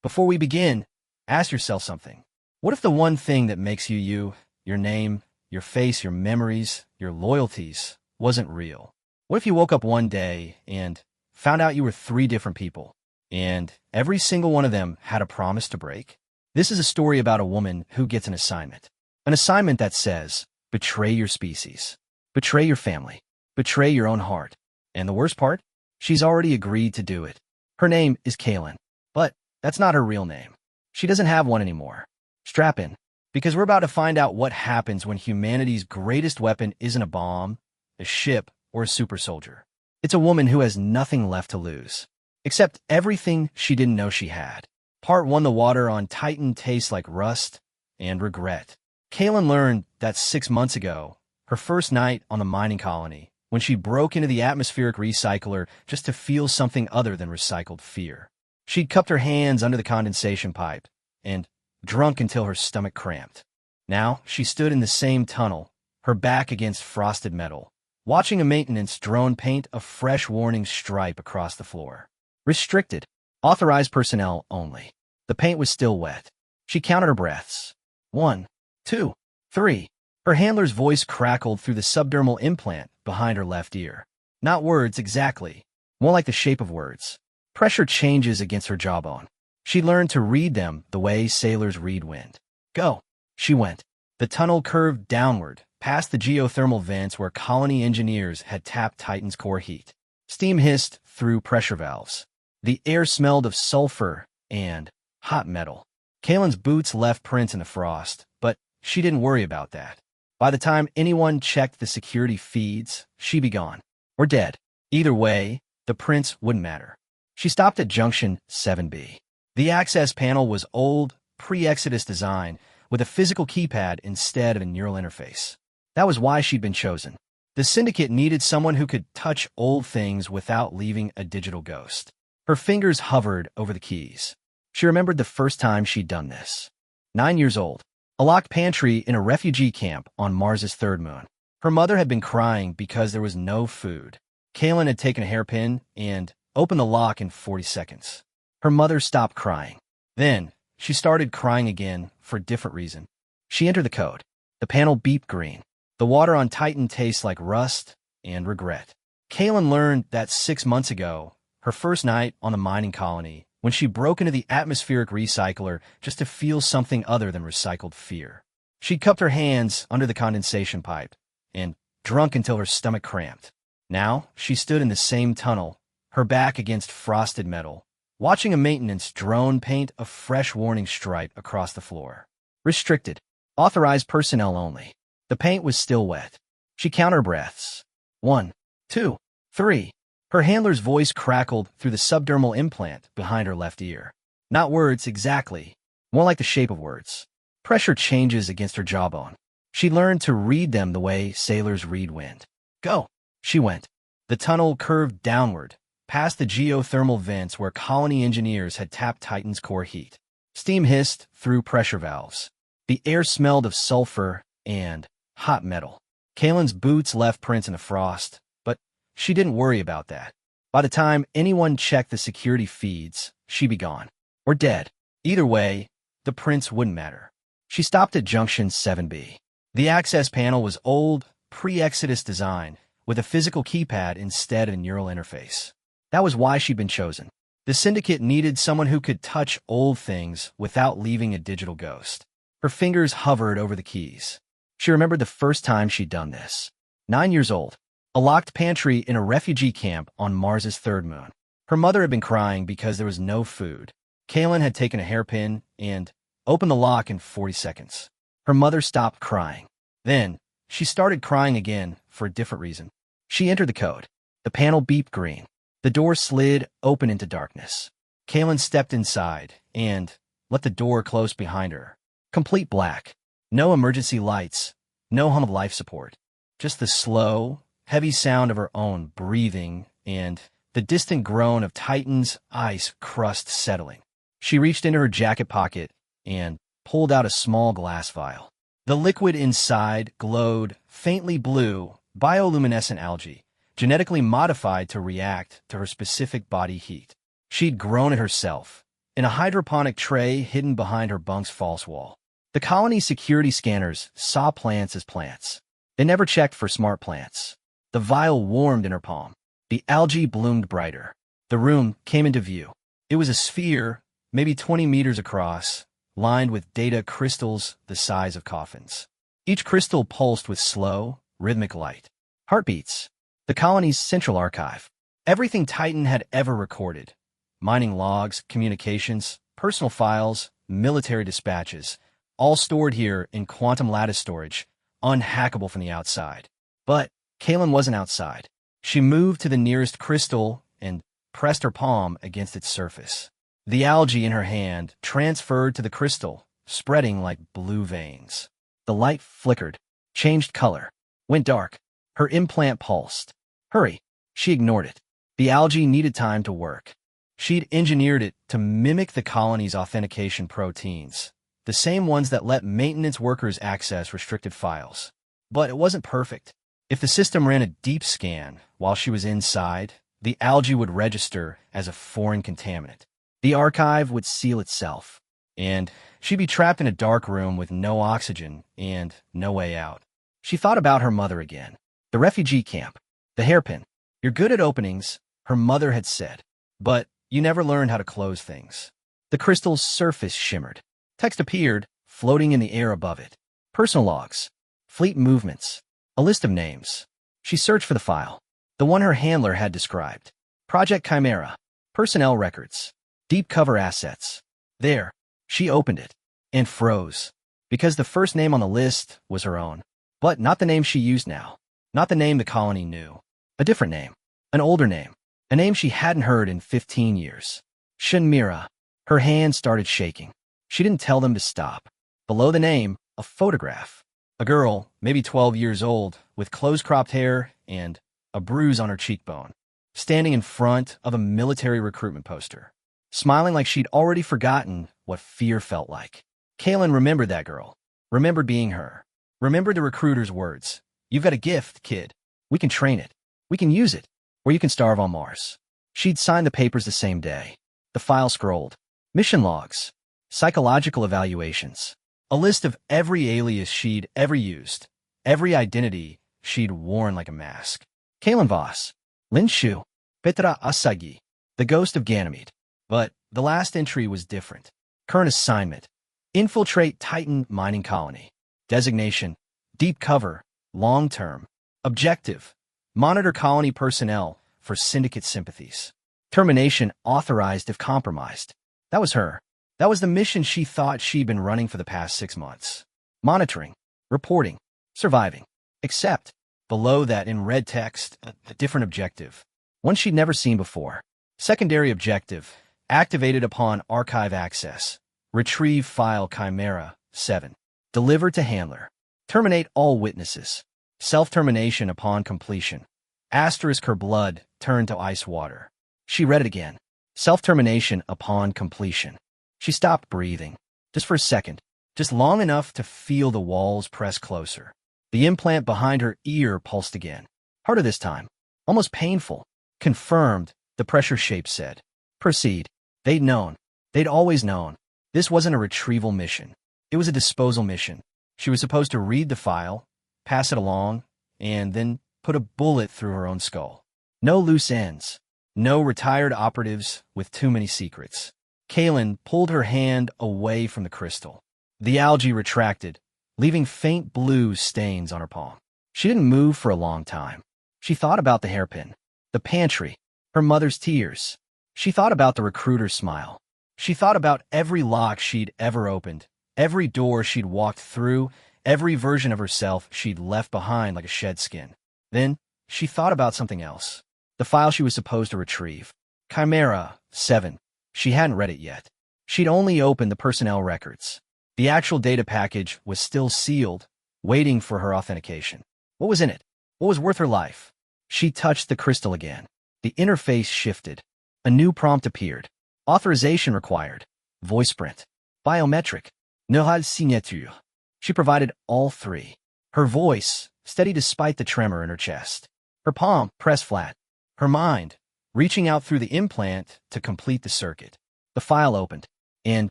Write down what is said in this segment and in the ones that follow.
Before we begin, ask yourself something. What if the one thing that makes you you, your name, your face, your memories, your loyalties, wasn't real? What if you woke up one day and found out you were three different people, and every single one of them had a promise to break? This is a story about a woman who gets an assignment. An assignment that says, betray your species, betray your family, betray your own heart. And the worst part? She's already agreed to do it. Her name is Kaylin, but that's not her real name. She doesn't have one anymore. Strap in, because we're about to find out what happens when humanity's greatest weapon isn't a bomb, a ship, or a super soldier. It's a woman who has nothing left to lose, except everything she didn't know she had. Part 1. The water on Titan tastes like rust and regret. Kaylin learned that 6 months ago, her first night on the mining colony, when she broke into the atmospheric recycler just to feel something other than recycled fear. She'd cupped her hands under the condensation pipe and drunk until her stomach cramped. Now, she stood in the same tunnel, her back against frosted metal, watching a maintenance drone paint a fresh warning stripe across the floor. Restricted. Authorized personnel only. The paint was still wet. She counted her breaths. 1, 2, 3. Her handler's voice crackled through the subdermal implant behind her left ear. Not words exactly, more like the shape of words. Pressure changes against her jawbone. She learned to read them the way sailors read wind. Go. She went. The tunnel curved downward, past the geothermal vents where colony engineers had tapped Titan's core heat. Steam hissed through pressure valves. The air smelled of sulfur and hot metal. Kaylin's boots left prints in the frost, but she didn't worry about that. By the time anyone checked the security feeds, she'd be gone. Or dead. Either way, the prints wouldn't matter. She stopped at Junction 7B. The access panel was old, pre-Exodus design, with a physical keypad instead of a neural interface. That was why she'd been chosen. The syndicate needed someone who could touch old things without leaving a digital ghost. Her fingers hovered over the keys. She remembered the first time she'd done this. 9 years old. A locked pantry in a refugee camp on Mars's third moon. Her mother had been crying because there was no food. Kaylin had taken a hairpin and opened the lock in 40 seconds. Her mother stopped crying. Then, she started crying again for a different reason. She entered the code. The panel beeped green. The water on Titan tastes like rust and regret. Kaylin learned that 6 months ago, her first night on the mining colony, when she broke into the atmospheric recycler just to feel something other than recycled fear. She'd cupped her hands under the condensation pipe and drunk until her stomach cramped. Now, she stood in the same tunnel, her back against frosted metal, watching a maintenance drone paint a fresh warning stripe across the floor. Restricted. Authorized personnel only. The paint was still wet. She counted her breaths. 1, 2, 3. Her handler's voice crackled through the subdermal implant behind her left ear. Not words exactly, more like the shape of words. Pressure changes against her jawbone. She learned to read them the way sailors read wind. Go. She went. The tunnel curved downward, past the geothermal vents where colony engineers had tapped Titan's core heat. Steam hissed through pressure valves. The air smelled of sulfur and hot metal. Kaylin's boots left prints in the frost, but she didn't worry about that. By the time anyone checked the security feeds, she'd be gone. Or dead. Either way, the prints wouldn't matter. She stopped at Junction 7B. The access panel was old, pre-Exodus design, with a physical keypad instead of a neural interface. That was why she'd been chosen. The syndicate needed someone who could touch old things without leaving a digital ghost. Her fingers hovered over the keys. She remembered the first time she'd done this. 9 years old. A locked pantry in a refugee camp on Mars's third moon. Her mother had been crying because there was no food. Kaylin had taken a hairpin and opened the lock in 40 seconds. Her mother stopped crying. Then, she started crying again for a different reason. She entered the code. The panel beeped green. The door slid open into darkness. Kaylin stepped inside and let the door close behind her. Complete black. No emergency lights. No hum of life support. Just the slow, heavy sound of her own breathing and the distant groan of Titan's ice crust settling. She reached into her jacket pocket and pulled out a small glass vial. The liquid inside glowed faintly blue, bioluminescent algae, genetically modified to react to her specific body heat. She'd grown it herself, in a hydroponic tray hidden behind her bunk's false wall. The colony's security scanners saw plants as plants. They never checked for smart plants. The vial warmed in her palm. The algae bloomed brighter. The room came into view. It was a sphere, maybe 20 meters across, lined with data crystals the size of coffins. Each crystal pulsed with slow, rhythmic light. Heartbeats. The colony's central archive. Everything Titan had ever recorded. Mining logs, communications, personal files, military dispatches, all stored here in quantum lattice storage, unhackable from the outside. But Kaylin wasn't outside. She moved to the nearest crystal and pressed her palm against its surface. The algae in her hand transferred to the crystal, spreading like blue veins. The light flickered, changed color, went dark. Her implant pulsed. Hurry! She ignored it. The algae needed time to work. She'd engineered it to mimic the colony's authentication proteins, the same ones that let maintenance workers access restricted files. But it wasn't perfect. If the system ran a deep scan while she was inside, the algae would register as a foreign contaminant. The archive would seal itself, and she'd be trapped in a dark room with no oxygen and no way out. She thought about her mother again. The refugee camp. The hairpin. You're good at openings, her mother had said, but you never learned how to close things. The crystal's surface shimmered. Text appeared, floating in the air above it. Personal logs. Fleet movements. A list of names. She searched for the file. The one her handler had described. Project Chimera. Personnel records. Deep cover assets. There. She opened it. And froze. Because the first name on the list was her own. But not the name she used now. Not the name the colony knew. A different name. An older name. A name she hadn't heard in 15 years. Shinmira. Her hand started shaking. She didn't tell them to stop. Below the name, a photograph. A girl, maybe 12 years old, with close-cropped hair and a bruise on her cheekbone, standing in front of a military recruitment poster, smiling like she'd already forgotten what fear felt like. Kaylin remembered that girl. Remembered being her. Remembered the recruiter's words. You've got a gift, kid. We can train it. We can use it. Or you can starve on Mars. She'd signed the papers the same day. The file scrolled. Mission logs. Psychological evaluations. A list of every alias she'd ever used. Every identity she'd worn like a mask. Kaylin Voss. Lin Shu. Petra Asagi. The ghost of Ganymede. But the last entry was different. Current assignment. Infiltrate Titan mining colony. Designation. Deep cover. Long-term. Objective. Monitor colony personnel for syndicate sympathies. Termination authorized if compromised. That was her. That was the mission she thought she'd been running for the past 6 months. Monitoring. Reporting. Surviving. Except, below that in red text, a different objective. One she'd never seen before. Secondary objective. Activated upon archive access. Retrieve file Chimera 7. Deliver to handler. Terminate all witnesses. Self-termination upon completion. Asterisk her blood turned to ice water. She read it again. Self-termination upon completion. She stopped breathing. Just for a second. Just long enough to feel the walls press closer. The implant behind her ear pulsed again. Harder this time. Almost painful. Confirmed, the pressure shape said. Proceed. They'd known. They'd always known. This wasn't a retrieval mission. It was a disposal mission. She was supposed to read the file, pass it along, and then put a bullet through her own skull. No loose ends. No retired operatives with too many secrets. Kaylin pulled her hand away from the crystal. The algae retracted, leaving faint blue stains on her palm. She didn't move for a long time. She thought about the hairpin, the pantry, her mother's tears. She thought about the recruiter's smile. She thought about every lock she'd ever opened, every door she'd walked through, every version of herself she'd left behind like a shed skin. Then, she thought about something else. The file she was supposed to retrieve. Chimera 7. She hadn't read it yet. She'd only opened the personnel records. The actual data package was still sealed, waiting for her authentication. What was in it? What was worth her life? She touched the crystal again. The interface shifted. A new prompt appeared. Authorization required. Voice print. Biometric. Neural signature. She provided all three. Her voice, steady despite the tremor in her chest. Her palm pressed flat. Her mind, reaching out through the implant to complete the circuit. The file opened, and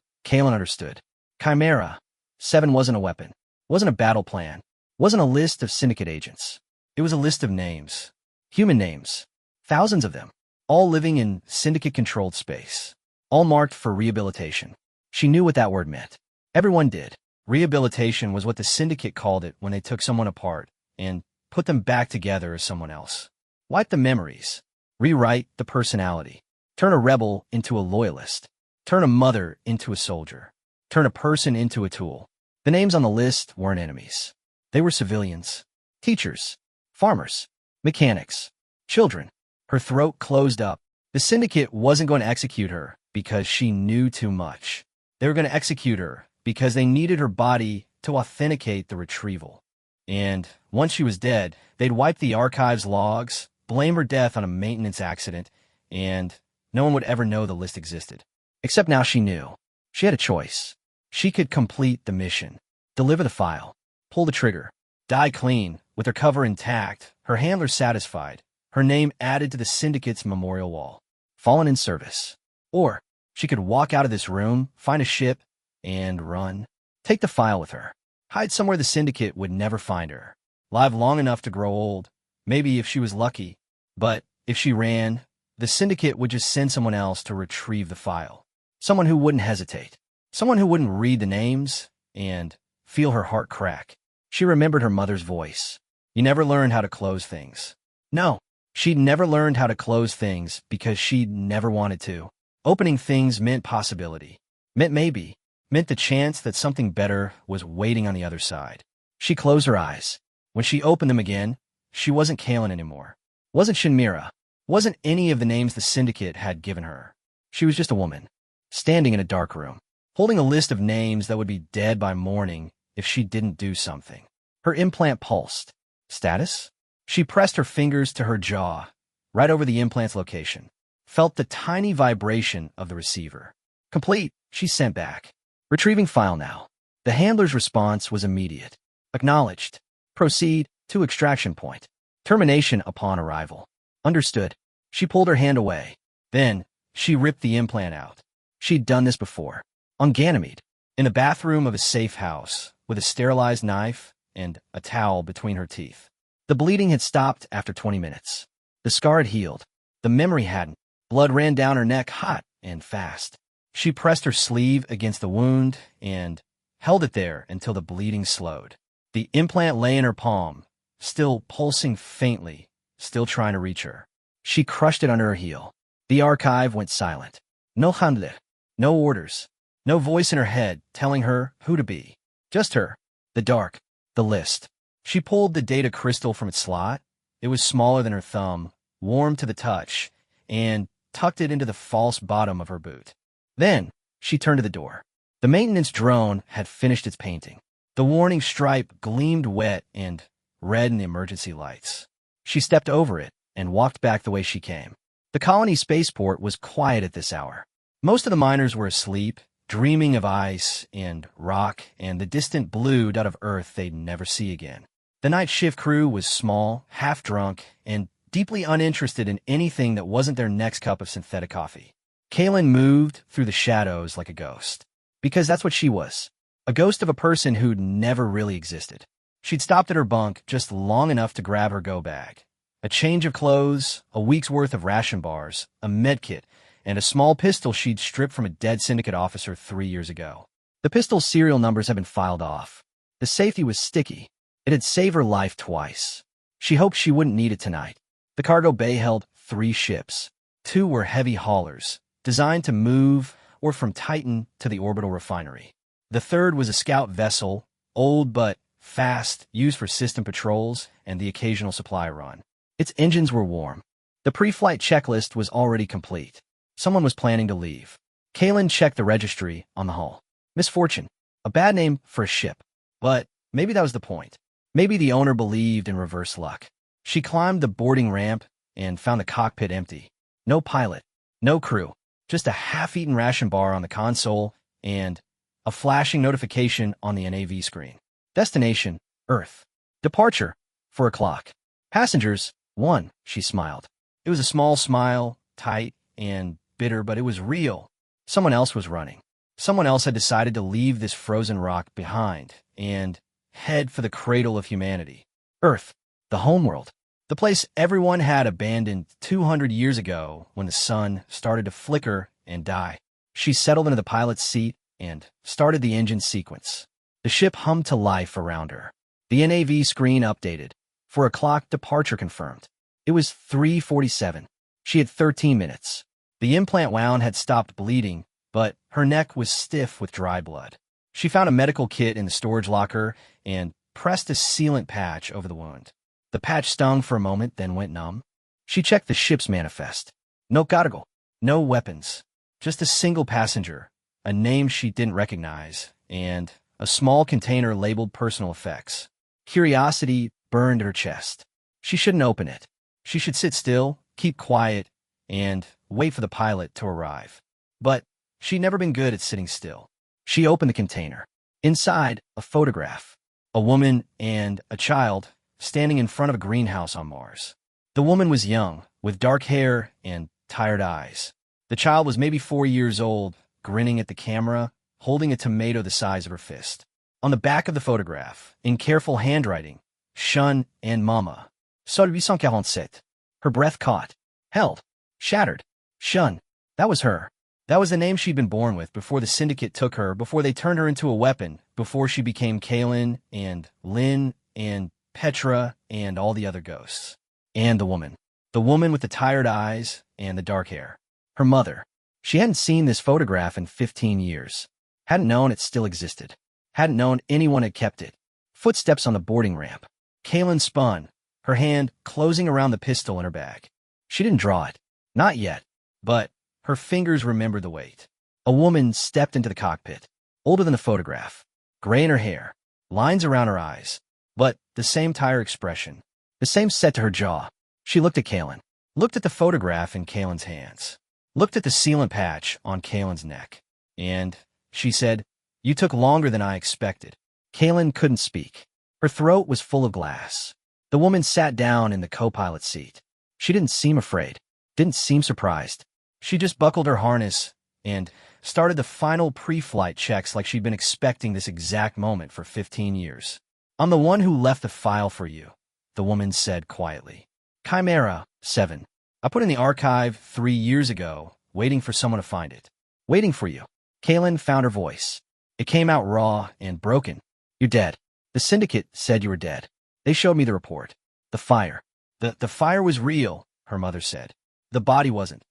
Kalen understood. Chimera. 7 wasn't a weapon, wasn't a battle plan, wasn't a list of syndicate agents. It was a list of names. Human names. Thousands of them. All living in syndicate-controlled space. All marked for rehabilitation. She knew what that word meant. Everyone did. Rehabilitation was what the syndicate called it when they took someone apart and put them back together as someone else. Wipe the memories. Rewrite the personality. Turn a rebel into a loyalist. Turn a mother into a soldier. Turn a person into a tool. The names on the list weren't enemies. They were civilians. Teachers. Farmers. Mechanics. Children. Her throat closed up. The syndicate wasn't going to execute her because she knew too much. They were going to execute her because they needed her body to authenticate the retrieval. And once she was dead, they'd wipe the archive's logs, blame her death on a maintenance accident, and no one would ever know the list existed. Except now she knew. She had a choice. She could complete the mission, deliver the file, pull the trigger, die clean, with her cover intact, her handler satisfied, her name added to the syndicate's memorial wall, fallen in service. Or she could walk out of this room, find a ship, and run. Take the file with her. Hide somewhere the syndicate would never find her. Live long enough to grow old, maybe if she was lucky. But if she ran, the syndicate would just send someone else to retrieve the file. Someone who wouldn't hesitate. Someone who wouldn't read the names and feel her heart crack. She remembered her mother's voice. You never learned how to close things. No, she'd never learned how to close things because she'd never wanted to. Opening things meant possibility. Meant maybe. Meant the chance that something better was waiting on the other side. She closed her eyes. When she opened them again, she wasn't Kalen anymore. Wasn't Shinmira. Wasn't any of the names the syndicate had given her. She was just a woman, standing in a dark room, holding a list of names that would be dead by morning if she didn't do something. Her implant pulsed. Status? She pressed her fingers to her jaw, right over the implant's location. Felt the tiny vibration of the receiver. Complete, she sent back. Retrieving file now. The handler's response was immediate. Acknowledged. Proceed to extraction point. Termination upon arrival. Understood. She pulled her hand away. Then, she ripped the implant out. She'd done this before. On Ganymede. In the bathroom of a safe house, with a sterilized knife and a towel between her teeth. The bleeding had stopped after 20 minutes. The scar had healed. The memory hadn't. Blood ran down her neck hot and fast. She pressed her sleeve against the wound and held it there until the bleeding slowed. The implant lay in her palm, still pulsing faintly, still trying to reach her. She crushed it under her heel. The archive went silent. No handler, no orders, no voice in her head telling her who to be. Just her, the dark, the list. She pulled the data crystal from its slot. It was smaller than her thumb, warm to the touch, and tucked it into the false bottom of her boot. Then, she turned to the door. The maintenance drone had finished its painting. The warning stripe gleamed wet and red in the emergency lights. She stepped over it and walked back the way she came. The colony spaceport was quiet at this hour. Most of the miners were asleep, dreaming of ice and rock and the distant blue dot of Earth they'd never see again. The night shift crew was small, half-drunk, and deeply uninterested in anything that wasn't their next cup of synthetic coffee. Kalen moved through the shadows like a ghost. Because that's what she was. A ghost of a person who'd never really existed. She'd stopped at her bunk just long enough to grab her go bag. A change of clothes, a week's worth of ration bars, a medkit, and a small pistol she'd stripped from a dead syndicate officer 3 years ago. The pistol's serial numbers had been filed off. The safety was sticky. It had saved her life twice. She hoped she wouldn't need it tonight. The cargo bay held 3 ships. 2 were heavy haulers, designed to move or from Titan to the orbital refinery. The 3rd was a scout vessel, old but fast, used for system patrols and the occasional supply run. Its engines were warm. The pre-flight checklist was already complete. Someone was planning to leave. Kalen checked the registry on the hull. Misfortune. A bad name for a ship. But maybe that was the point. Maybe the owner believed in reverse luck. She climbed the boarding ramp and found the cockpit empty. No pilot. No crew. Just a half-eaten ration bar on the console and a flashing notification on the NAV screen. Destination, Earth. Departure, 4 o'clock. Passengers, 1, she smiled. It was a small smile, tight and bitter, but it was real. Someone else was running. Someone else had decided to leave this frozen rock behind and head for the cradle of humanity. Earth, the homeworld, the place everyone had abandoned 200 years ago when the sun started to flicker and die. She settled into the pilot's seat and started the engine sequence. The ship hummed to life around her. The NAV screen updated. 4 o'clock departure confirmed. It was 3:47. She had 13 minutes. The implant wound had stopped bleeding, but her neck was stiff with dry blood. She found a medical kit in the storage locker and pressed a sealant patch over the wound. The patch stung for a moment, then went numb. She checked the ship's manifest. No cargo, no weapons, just a single passenger, a name she didn't recognize, and a small container labeled personal effects. Curiosity burned her chest. She shouldn't open it. She should sit still, keep quiet, and wait for the pilot to arrive. But she'd never been good at sitting still. She opened the container. Inside, a photograph. A woman and a child standing in front of a greenhouse on Mars. The woman was young, with dark hair and tired eyes. The child was maybe 4 years old, grinning at the camera, holding a tomato the size of her fist. On the back of the photograph, in careful handwriting, Shun and Mama. Sol 847. Her breath caught, held, shattered. Shun. That was her. That was the name she'd been born with before the syndicate took her, before they turned her into a weapon, before she became Kaylin and Lynn and Petra and all the other ghosts. And the woman. The woman with the tired eyes and the dark hair. Her mother. She hadn't seen this photograph in 15 years. Hadn't known it still existed. Hadn't known anyone had kept it. Footsteps on the boarding ramp. Kaylin spun, her hand closing around the pistol in her bag. She didn't draw it. Not yet. But her fingers remembered the weight. A woman stepped into the cockpit. Older than the photograph. Gray in her hair. Lines around her eyes. But the same tired expression. The same set to her jaw. She looked at Kaylin. Looked at the photograph in Kaylin's hands. Looked at the sealant patch on Kaylin's neck. And she said, "You took longer than I expected." Kaylin couldn't speak. Her throat was full of glass. The woman sat down in the co-pilot's seat. She didn't seem afraid. Didn't seem surprised. She just buckled her harness and started the final pre-flight checks like she'd been expecting this exact moment for 15 years. "I'm the one who left the file for you," the woman said quietly. "Chimera 7. I put in the archive 3 years ago, waiting for someone to find it. Waiting for you." Kaylin found her voice. It came out raw and broken. "You're dead. The syndicate said you were dead. They showed me the report. The fire. The fire was real," her mother said. "The body wasn't.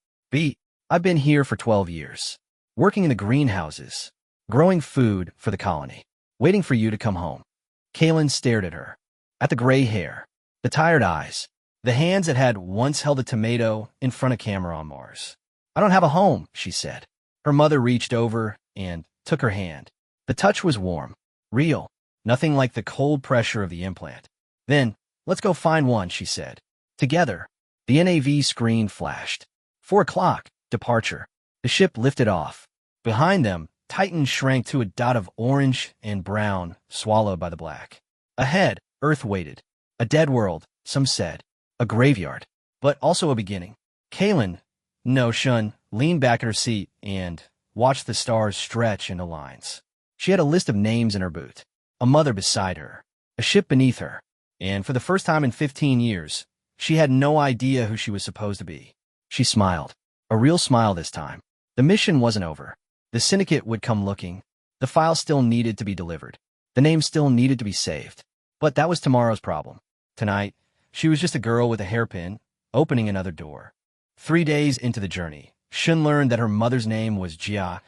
I've been here for 12 years. Working in the greenhouses. Growing food for the colony. Waiting for you to come home." Kaylin stared at her. At the gray hair. The tired eyes. The hands that had once held a tomato in front of camera on Mars. "I don't have a home," she said. Her mother reached over and took her hand. The touch was warm. Real. Nothing like the cold pressure of the implant. "Then, let's go find one," she said. Together. The NAV screen flashed. 4 o'clock. Departure. The ship lifted off. Behind them, Titan shrank to a dot of orange and brown, swallowed by the black. Ahead, Earth waited. A dead world, some said. A graveyard. But also a beginning. Kaylin, no Shun, leaned back in her seat and watched the stars stretch into lines. She had a list of names in her boot. A mother beside her. A ship beneath her. And for the first time in 15 years, she had no idea who she was supposed to be. She smiled. A real smile this time. The mission wasn't over. The syndicate would come looking. The file still needed to be delivered. The name still needed to be saved. But that was tomorrow's problem. Tonight, she was just a girl with a hairpin, opening another door. 3 days into the journey, Shun learned that her mother's name was Jia,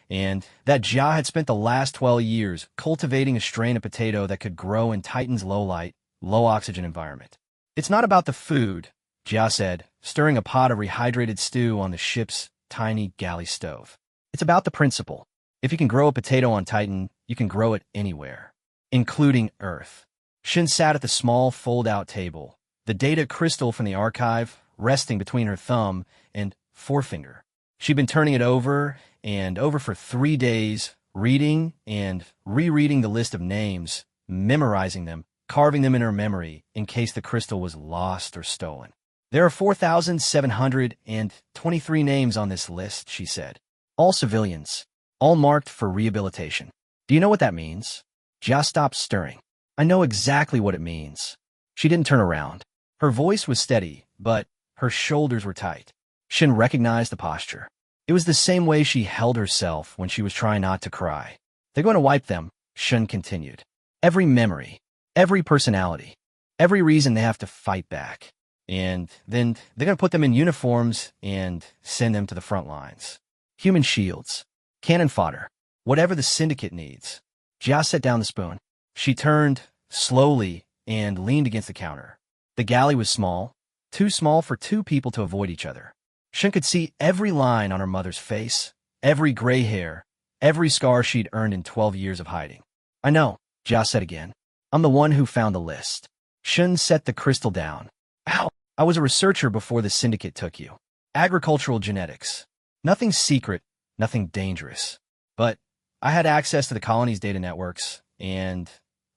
and that Jia had spent the last 12 years cultivating a strain of potato that could grow in Titan's low-light, low-oxygen environment. "It's not about the food," Jia said, stirring a pot of rehydrated stew on the ship's tiny galley stove. "It's about the principle. If you can grow a potato on Titan, you can grow it anywhere, including Earth." Shin sat at the small fold-out table, the data crystal from the archive resting between her thumb and forefinger. She'd been turning it over and over for 3 days, reading and rereading the list of names, memorizing them, carving them in her memory in case the crystal was lost or stolen. "There are 4,723 names on this list," she said. All civilians. All marked for rehabilitation. Do you know what that means? Jia stopped stirring. I know exactly what it means. She didn't turn around. Her voice was steady, but her shoulders were tight. Shin recognized the posture. It was the same way she held herself when she was trying not to cry. They're going to wipe them, Shin continued. Every memory, every personality, every reason they have to fight back. And then they're going to put them in uniforms and send them to the front lines. Human shields, cannon fodder, whatever the syndicate needs. Jia set down the spoon. She turned slowly and leaned against the counter. The galley was small, too small for two people to avoid each other. Shin could see every line on her mother's face, every gray hair, every scar she'd earned in 12 years of hiding. I know, Jia said again. I'm the one who found the list. Shin set the crystal down. Ow! I was a researcher before the syndicate took you. Agricultural genetics. Nothing secret, nothing dangerous. But I had access to the colony's data networks, and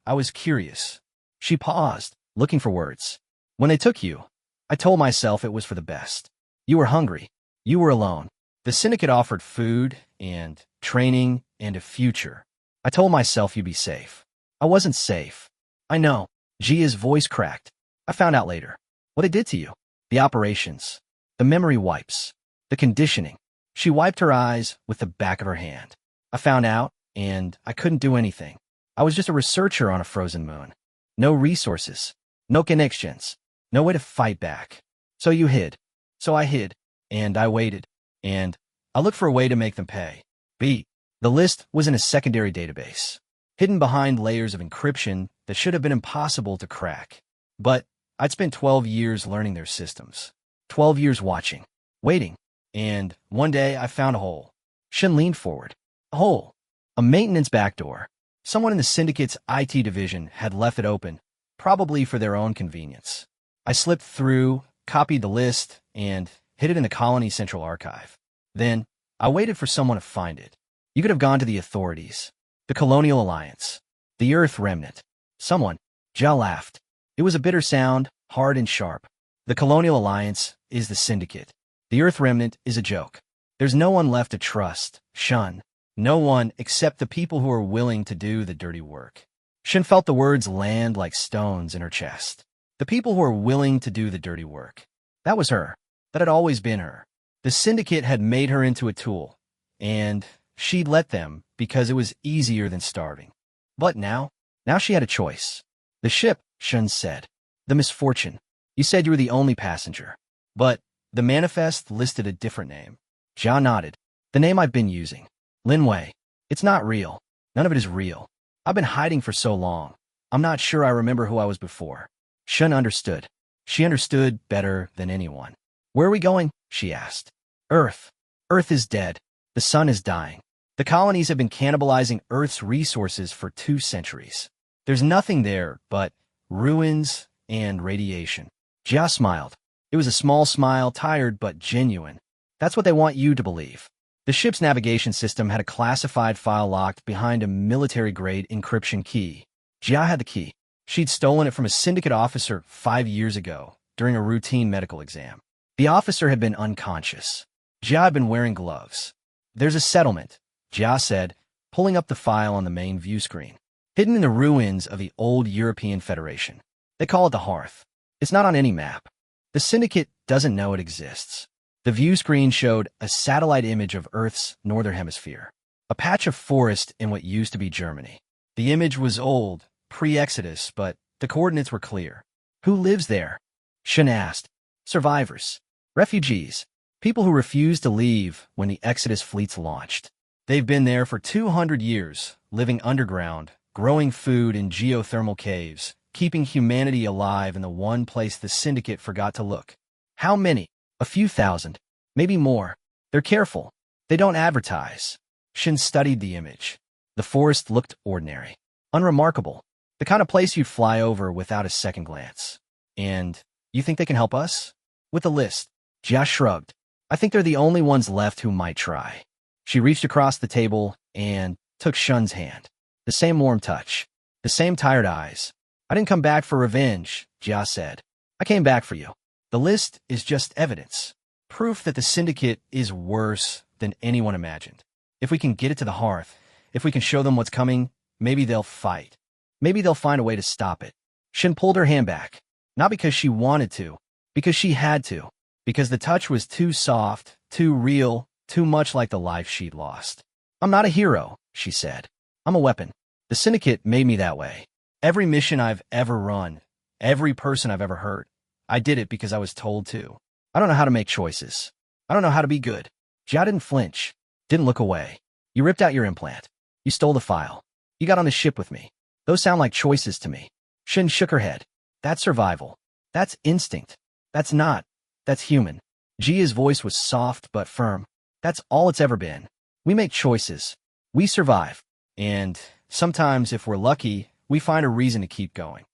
I was curious. She paused, looking for words. When they took you, I told myself it was for the best. You were hungry. You were alone. The syndicate offered food and training and a future. I told myself you'd be safe. I wasn't safe. I know. Jia's voice cracked. I found out later. What it did to you. The operations. The memory wipes. The conditioning. She wiped her eyes with the back of her hand. I found out, and I couldn't do anything. I was just a researcher on a frozen moon. No resources. No connections. No way to fight back. So you hid. So I hid. And I waited. And I looked for a way to make them pay. The list was in a secondary database, hidden behind layers of encryption that should have been impossible to crack. But I'd spent 12 years learning their systems. 12 years watching. Waiting. And one day I found a hole. Shin leaned forward. A hole. A maintenance backdoor. Someone in the syndicate's IT division had left it open, probably for their own convenience. I slipped through, copied the list, and hid it in the colony's central archive. Then I waited for someone to find it. You could have gone to the authorities, the Colonial Alliance, the Earth Remnant. Someone. Jia laughed. It was a bitter sound, hard and sharp. The Colonial Alliance is the syndicate. The Earth Remnant is a joke. There's no one left to trust, shun. No one except the people who are willing to do the dirty work. Shin felt the words land like stones in her chest. The people who are willing to do the dirty work. That was her. That had always been her. The syndicate had made her into a tool, and she'd let them because it was easier than starving. But now she had a choice. The ship, Shin said. The misfortune. You said you were the only passenger. But the manifest listed a different name. Jia nodded. The name I've been using. Linwei. It's not real. None of it is real. I've been hiding for so long. I'm not sure I remember who I was before. Shin understood. She understood better than anyone. Where are we going? She asked. Earth. Earth is dead. The sun is dying. The colonies have been cannibalizing Earth's resources for 2 centuries. There's nothing there but ruins and radiation. Jia smiled. It was a small smile, tired but genuine. That's what they want you to believe. The ship's navigation system had a classified file locked behind a military-grade encryption key. Jia had the key. She'd stolen it from a syndicate officer 5 years ago during a routine medical exam. The officer had been unconscious. Jia had been wearing gloves. There's a settlement, Jia said, pulling up the file on the main view screen. Hidden in the ruins of the old European Federation. They call it the Hearth. It's not on any map. The syndicate doesn't know it exists. The view screen showed a satellite image of Earth's northern hemisphere. A patch of forest in what used to be Germany. The image was old, pre-Exodus, but the coordinates were clear. Who lives there? Shin asked. Survivors. Refugees. People who refused to leave when the Exodus fleets launched. They've been there for 200 years, living underground, growing food in geothermal caves, keeping humanity alive in the one place the syndicate forgot to look. How many? A few thousand. Maybe more. They're careful. They don't advertise. Shin studied the image. The forest looked ordinary. Unremarkable. The kind of place you'd fly over without a second glance. And you think they can help us? With the list. Jia shrugged. I think they're the only ones left who might try. She reached across the table and took Shun's hand. The same warm touch. The same tired eyes. I didn't come back for revenge, Jia said. I came back for you. The list is just evidence. Proof that the syndicate is worse than anyone imagined. If we can get it to the hearth, if we can show them what's coming, maybe they'll fight. Maybe they'll find a way to stop it. Shin pulled her hand back, not because she wanted to, because she had to, because the touch was too soft, too real, too much like the life she'd lost. I'm not a hero, she said. I'm a weapon. The syndicate made me that way. Every mission I've ever run, every person I've ever hurt, I did it because I was told to. I don't know how to make choices. I don't know how to be good. Jia didn't flinch, didn't look away. You ripped out your implant. You stole the file. You got on the ship with me. Those sound like choices to me. Shin shook her head. That's survival. That's instinct. That's not. That's human. Jia's voice was soft but firm. That's all it's ever been. We make choices. We survive. And sometimes, if we're lucky, we find a reason to keep going.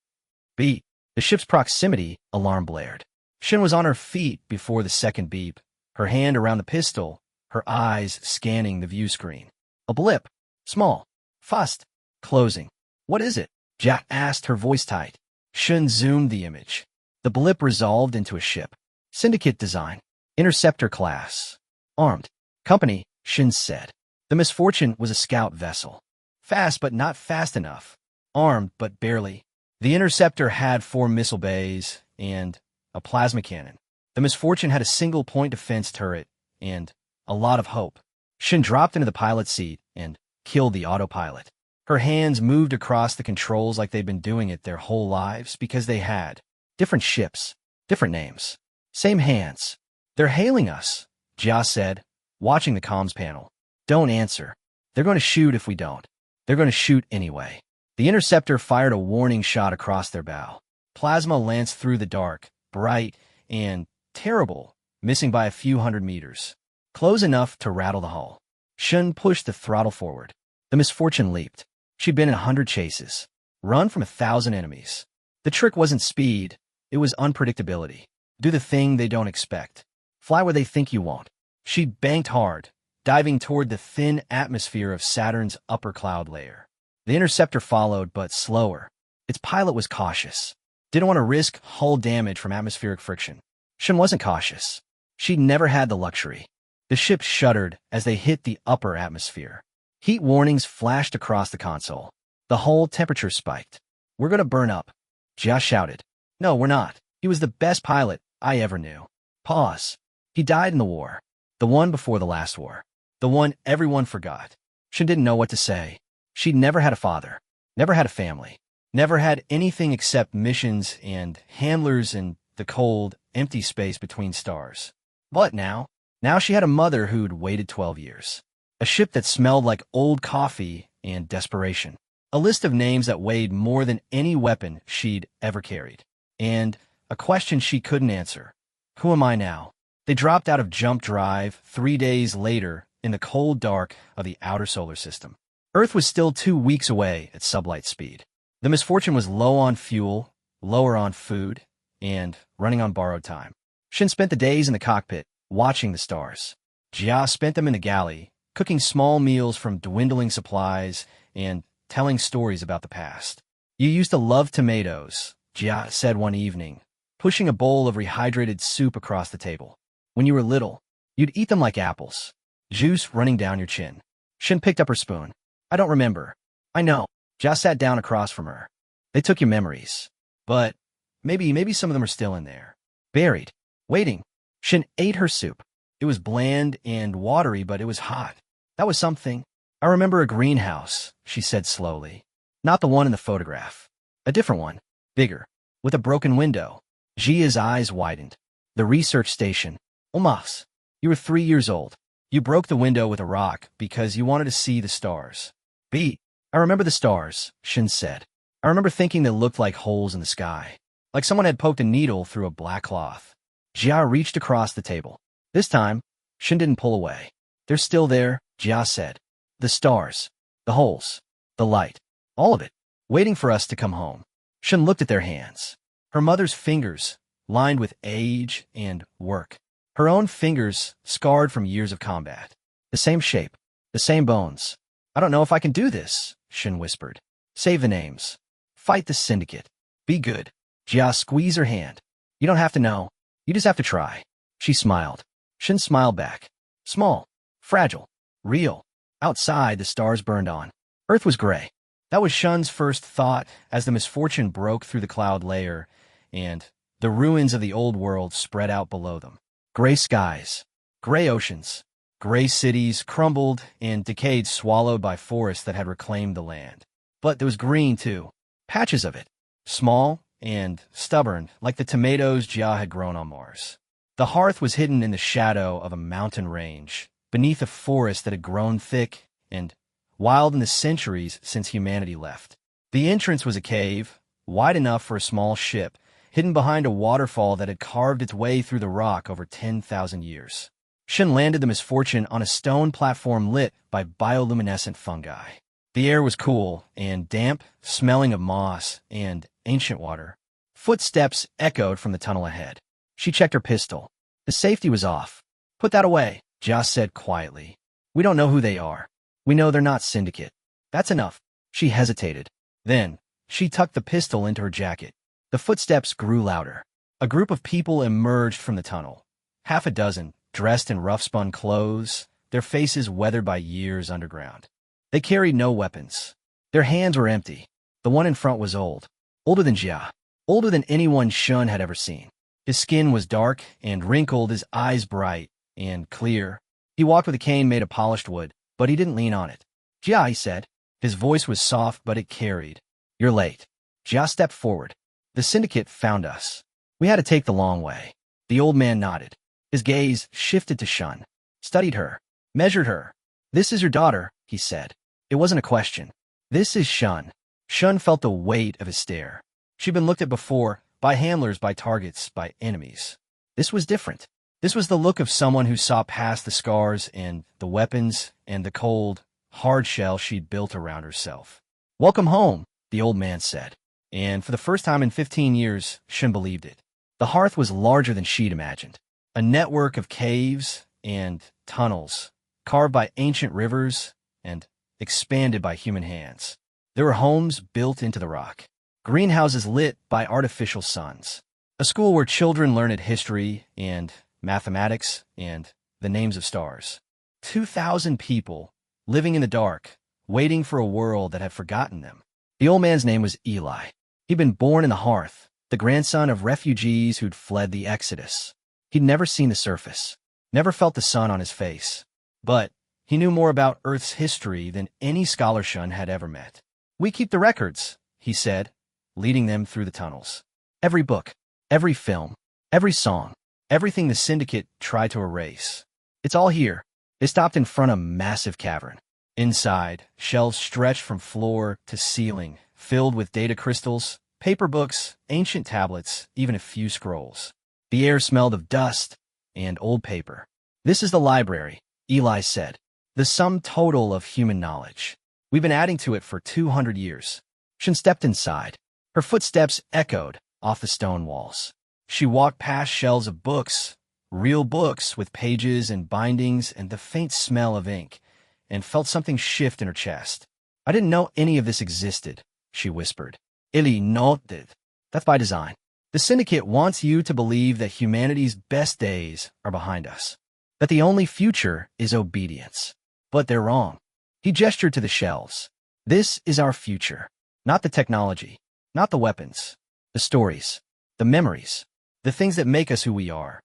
Beep. The ship's proximity alarm blared. Shin was on her feet before the second beep, her hand around the pistol, her eyes scanning the view screen. A blip. Small. Fast. Closing. What is it? Jia asked, her voice tight. Shin zoomed the image. The blip resolved into a ship. Syndicate design. Interceptor class. Armed. Company, Shin said. The Misfortune was a scout vessel. Fast but not fast enough. Armed but barely. The Interceptor had 4 missile bays and a plasma cannon. The Misfortune had a single-point defense turret and a lot of hope. Shin dropped into the pilot's seat and killed the autopilot. Her hands moved across the controls like they'd been doing it their whole lives because they had. Different ships, different names. Same hands. They're hailing us, Jia said, watching the comms panel. Don't answer. They're going to shoot if we don't. They're going to shoot anyway. The Interceptor fired a warning shot across their bow. Plasma lanced through the dark, bright, and terrible, missing by a few hundred meters. Close enough to rattle the hull. Shin pushed the throttle forward. The Misfortune leaped. She'd been in 100 chases. Run from 1,000 enemies. The trick wasn't speed. It was unpredictability. Do the thing they don't expect. Fly where they think you won't. She banked hard, diving toward the thin atmosphere of Saturn's upper cloud layer. The Interceptor followed, but slower. Its pilot was cautious. Didn't want to risk hull damage from atmospheric friction. Shin wasn't cautious. She'd never had the luxury. The ship shuddered as they hit the upper atmosphere. Heat warnings flashed across the console. The hull temperature spiked. We're going to burn up, Jia shouted. No, we're not. He was the best pilot I ever knew. Pause. He died in the war. The one before the last war. The one everyone forgot. Shin didn't know what to say. She'd never had a father. Never had a family. Never had anything except missions and handlers and the cold, empty space between stars. But now she had a mother who'd waited 12 years. A ship that smelled like old coffee and desperation. A list of names that weighed more than any weapon she'd ever carried. And a question she couldn't answer. Who am I now? They dropped out of jump drive 3 days later in the cold dark of the outer solar system. Earth was still 2 weeks away at sublight speed. The Misfortune was low on fuel, lower on food, and running on borrowed time. Shin spent the days in the cockpit, watching the stars. Jia spent them in the galley, cooking small meals from dwindling supplies and telling stories about the past. You used to love tomatoes, Jia said one evening, pushing a bowl of rehydrated soup across the table. When you were little, you'd eat them like apples, juice running down your chin. Shin picked up her spoon. I don't remember. I know. Jia sat down across from her. They took your memories. But maybe some of them are still in there. Buried. Waiting. Shin ate her soup. It was bland and watery, but it was hot. That was something. I remember a greenhouse, she said slowly. Not the one in the photograph. A different one. Bigger. With a broken window. Jia's eyes widened. The research station. Omas. You were 3 years old. You broke the window with a rock because you wanted to see the stars. B. I remember the stars, Shin said. I remember thinking they looked like holes in the sky. Like someone had poked a needle through a black cloth. Jia reached across the table. This time, Shin didn't pull away. They're still there, Jia said. The stars. The holes. The light. All of it. Waiting for us to come home. Shin looked at their hands. Her mother's fingers, lined with age and work. Her own fingers, scarred from years of combat. The same shape. The same bones. I don't know if I can do this, Shin whispered. Save the names. Fight the syndicate. Be good. Jia squeezed her hand. You don't have to know. You just have to try. She smiled. Shin smiled back. Small, fragile, real. Outside, the stars burned on. Earth was gray. That was Shun's first thought as the misfortune broke through the cloud layer, and the ruins of the old world spread out below them. Gray skies, gray oceans, gray cities crumbled and decayed, swallowed by forests that had reclaimed the land. But there was green, too. Patches of it. Small and stubborn, like the tomatoes Jia had grown on Mars. The hearth was hidden in the shadow of a mountain range, beneath a forest that had grown thick and wild in the centuries since humanity left. The entrance was a cave, wide enough for a small ship, hidden behind a waterfall that had carved its way through the rock over 10,000 years. Shin landed the misfortune on a stone platform lit by bioluminescent fungi. The air was cool and damp, smelling of moss and ancient water. Footsteps echoed from the tunnel ahead. She checked her pistol. The safety was off. Put that away, Joss said quietly. We don't know who they are. We know they're not Syndicate. That's enough. She hesitated. Then, she tucked the pistol into her jacket. The footsteps grew louder. A group of people emerged from the tunnel. Half a dozen, dressed in rough-spun clothes, their faces weathered by years underground. They carried no weapons. Their hands were empty. The one in front was old. Older than Jia. Older than anyone Shun had ever seen. His skin was dark and wrinkled, his eyes bright and clear. He walked with a cane made of polished wood, but he didn't lean on it. Jia, he said. His voice was soft, but it carried. You're late. Jia stepped forward. The Syndicate found us. We had to take the long way. The old man nodded. His gaze shifted to Shun. Studied her. Measured her. This is your daughter, he said. It wasn't a question. This is Shun. Shun felt the weight of his stare. She'd been looked at before, by handlers, by targets, by enemies. This was different. This was the look of someone who saw past the scars and the weapons and the cold, hard shell she'd built around herself. Welcome home, the old man said. And for the first time in 15 years, Shun believed it. The hearth was larger than she'd imagined. A network of caves and tunnels, carved by ancient rivers and expanded by human hands. There were homes built into the rock, greenhouses lit by artificial suns, a school where children learned history and mathematics and the names of stars. 2,000 people living in the dark, waiting for a world that had forgotten them. The old man's name was Eli. He'd been born in the hearth, the grandson of refugees who'd fled the Exodus. He'd never seen the surface, never felt the sun on his face. But he knew more about Earth's history than any scholar Shun had ever met. We keep the records, he said, leading them through the tunnels. Every book, every film, every song, everything the Syndicate tried to erase. It's all here. They stopped in front of a massive cavern. Inside, shelves stretched from floor to ceiling, filled with data crystals, paper books, ancient tablets, even a few scrolls. The air smelled of dust and old paper. This is the library, Eli said. The sum total of human knowledge. We've been adding to it for 200 years. Shun stepped inside. Her footsteps echoed off the stone walls. She walked past shelves of books, real books with pages and bindings and the faint smell of ink, and felt something shift in her chest. I didn't know any of this existed, she whispered. Ili noted. That's by design. The Syndicate wants you to believe that humanity's best days are behind us, that the only future is obedience. But they're wrong. He gestured to the shelves. This is our future. Not the technology, not the weapons, the stories, the memories, the things that make us who we are.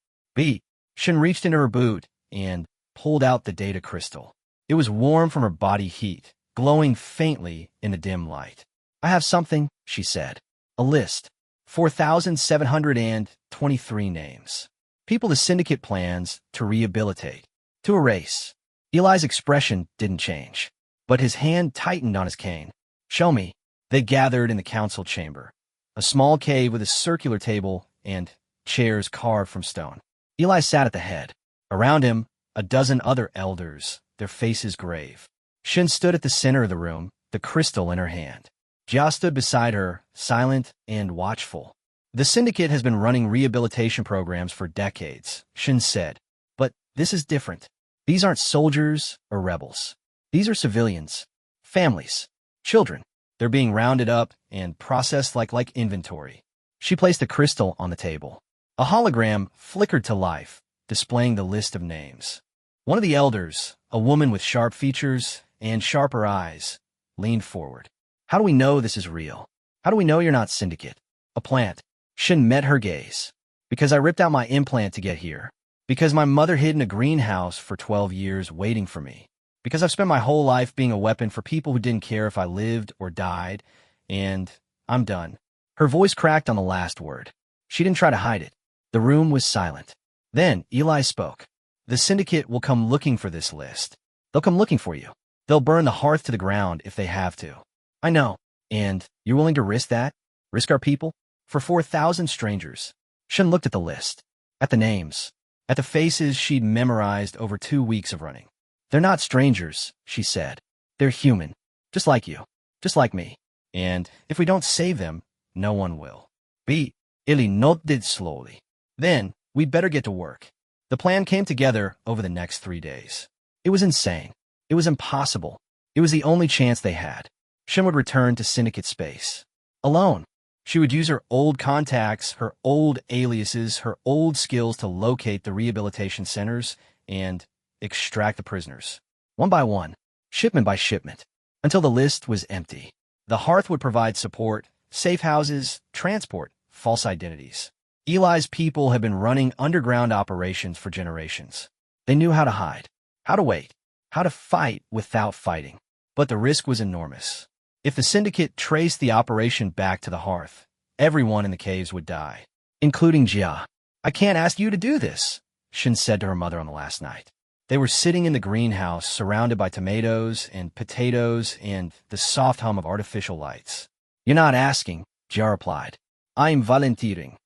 Shun reached into her boot and pulled out the data crystal. It was warm from her body heat, glowing faintly in the dim light. I have something, she said. A list. 4,723 names. People the Syndicate plans to rehabilitate, to erase. Eli's expression didn't change, but his hand tightened on his cane. Show me. They gathered in the council chamber, a small cave with a circular table and chairs carved from stone. Eli sat at the head. Around him, a dozen other elders, their faces grave. Shin stood at the center of the room, the crystal in her hand. Jia stood beside her, silent and watchful. The Syndicate has been running rehabilitation programs for decades, Shin said. But this is different. These aren't soldiers or rebels. These are civilians, families, children. They're being rounded up and processed like inventory. She placed the crystal on the table. A hologram flickered to life, displaying the list of names. One of the elders, a woman with sharp features and sharper eyes, leaned forward. How do we know this is real? How do we know you're not syndicate? A plant. Shin met her gaze. Because I ripped out my implant to get here. Because my mother hid in a greenhouse for 12 years waiting for me. Because I've spent my whole life being a weapon for people who didn't care if I lived or died, and I'm done. Her voice cracked on the last word. She didn't try to hide it. The room was silent. Then Eli spoke. The syndicate will come looking for this list. They'll come looking for you. They'll burn the hearth to the ground if they have to. I know. And you're willing to risk that? Risk our people? For 4,000 strangers. Shun looked at the list. At the names. At the faces she'd memorized over 2 weeks of running. They're not strangers, she said. They're human. Just like you. Just like me. And if we don't save them, no one will. Ili nodded slowly. Then, we'd better get to work. The plan came together over the next 3 days. It was insane. It was impossible. It was the only chance they had. Shin would return to Syndicate space. Alone. She would use her old contacts, her old aliases, her old skills to locate the rehabilitation centers and extract the prisoners. One by one, shipment by shipment, until the list was empty. The hearth would provide support, safe houses, transport, false identities. Eli's people had been running underground operations for generations. They knew how to hide, how to wait, how to fight without fighting. But the risk was enormous. If the syndicate traced the operation back to the hearth, everyone in the caves would die, including Jia. I can't ask you to do this, Shin said to her mother on the last night. They were sitting in the greenhouse, surrounded by tomatoes and potatoes and the soft hum of artificial lights. You're not asking, Jia replied. I'm volunteering.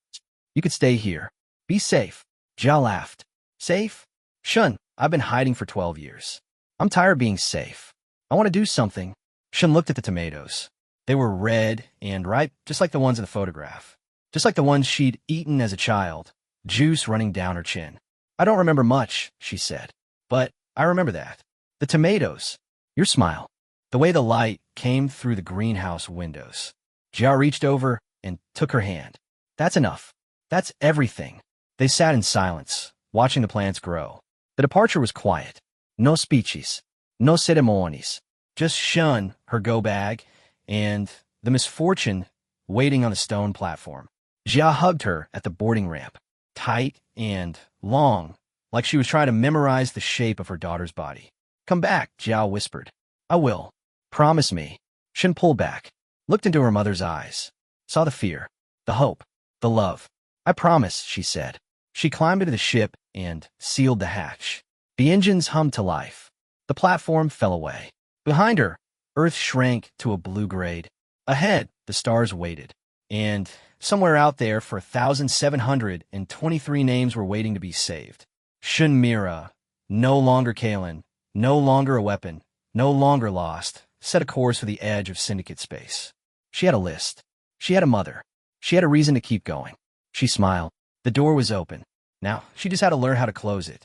You could stay here. Be safe. Jia laughed. Safe? Shun, I've been hiding for 12 years. I'm tired of being safe. I want to do something. Shun looked at the tomatoes. They were red and ripe, just like the ones in the photograph. Just like the ones she'd eaten as a child, juice running down her chin. I don't remember much, she said. But I remember that. The tomatoes. Your smile. The way the light came through the greenhouse windows. Jia reached over and took her hand. That's enough. That's everything. They sat in silence, watching the plants grow. The departure was quiet. No speeches. No ceremonies. Just Shun, her go-bag, and the misfortune waiting on the stone platform. Jia hugged her at the boarding ramp, tight and long, like she was trying to memorize the shape of her daughter's body. Come back, Jia whispered. I will. Promise me. Shin pulled back, looked into her mother's eyes, saw the fear, the hope, the love. I promise, she said. She climbed into the ship and sealed the hatch. The engines hummed to life. The platform fell away. Behind her, Earth shrank to a blue grade. Ahead, the stars waited. And somewhere out there, for 1,723 names were waiting to be saved. Shunmira, no longer Kalen, no longer a weapon, no longer lost, set a course for the edge of Syndicate space. She had a list. She had a mother. She had a reason to keep going. She smiled. The door was open. Now, she just had to learn how to close it.